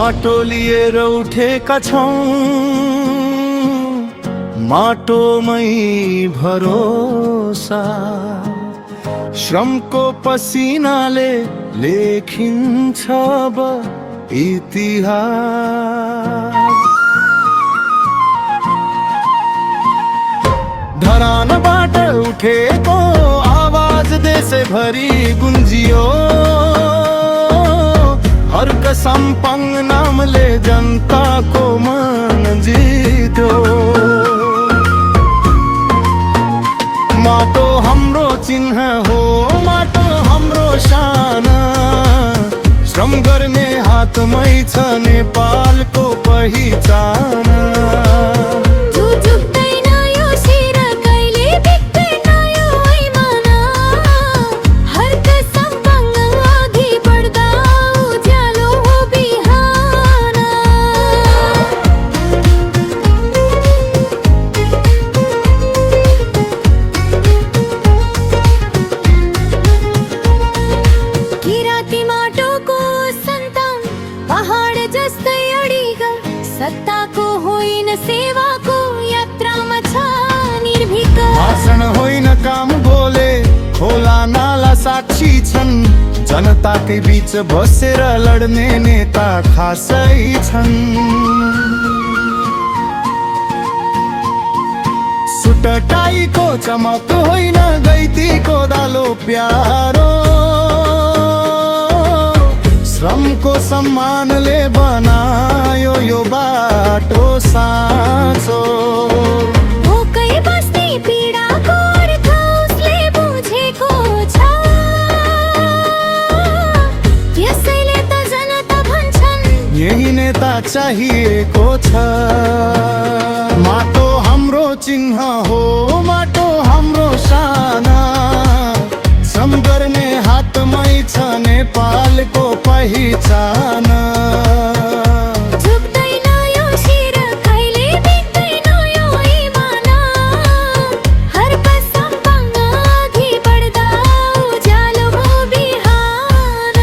माटो लिएर उठेका छौं, माटोमै भरोसा। श्रमको पसिनाले लेखिन्छ अब इतिहास। धरानबाट उठेको आवाज देशभरि गुन्जियो। हर्क सम्पङ नामले जनताको मन जित्यो। माटो हाम्रो चिन्ह हो, माटो हाम्रो शान। श्रम गर्ने हातमै छ नेपालको पहिचान। सत्ताको होइन सेवाको यात्रामा छ निर्भीक। भाषण होइन काम बोले, खोला नाला साक्षी छन्। जनताकै बीच बसेर लड्ने नेता खासै छन्। सुटटाईको चमक होइन, गैतीको दालो प्यारो। श्रमको सम्मानले बनायो यो बाटो साँचो। भोकै बस्ने पीडाको अर्थ उसले बुझेको छ। यसैले त जनता भन्छन् यही नेता चाहिएको छ। माटो हाम्रो चिन्ह हो, माटो हाम्रो शान। श्रम गर्ने हातमै छ नेपालको पहिचान। झुक्दैन यो शिर, कहिले बिग्दैन यो इमान। हर सम्पङ अघि बढ्दा उज्यालो हो बिहान।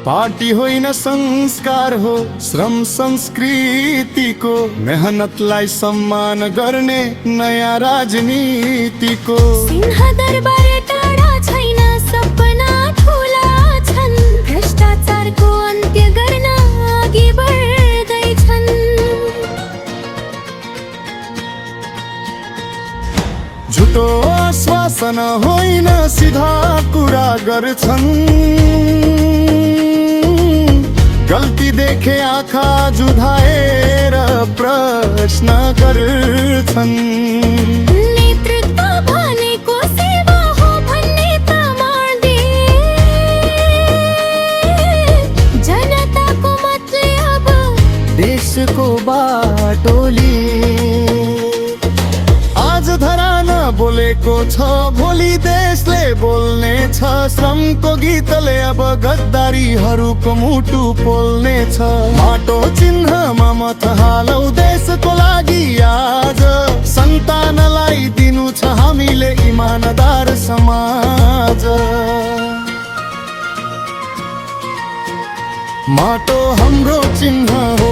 पार्टी होइन संस्कार हो, श्रम संस्कृतिको। मेहनतलाई सम्मान गर्ने नयाँ राजनीतिको। सिंहदरबार टाढा छैन, सपना ठुला छन्। भ्रष्टाचारको अन्त्य गर्न अघि बढ्दैछन्। झुटो आश्वासन होइन, सिधा कुरा गर्छन्। गल्ती देखे आँखा जुधाएर प्रश्न गर्छन्। नेतृत्व भनेको सेवा हो भन्ने प्रमाणले जनताको मतले अब देशको बाटोली। आज धरान बोलेको छ, भोलि देशले बोल्ने छ। श्रमको गीतले अब गद्दारीहरूको मुटु पोल्ने छ। माटो चिन्हमा मत हालौ देशको लागि आज। सन्तानलाई दिनु छ हामीले इमानदार समाज। माटो हाम्रो चिन्ह हो,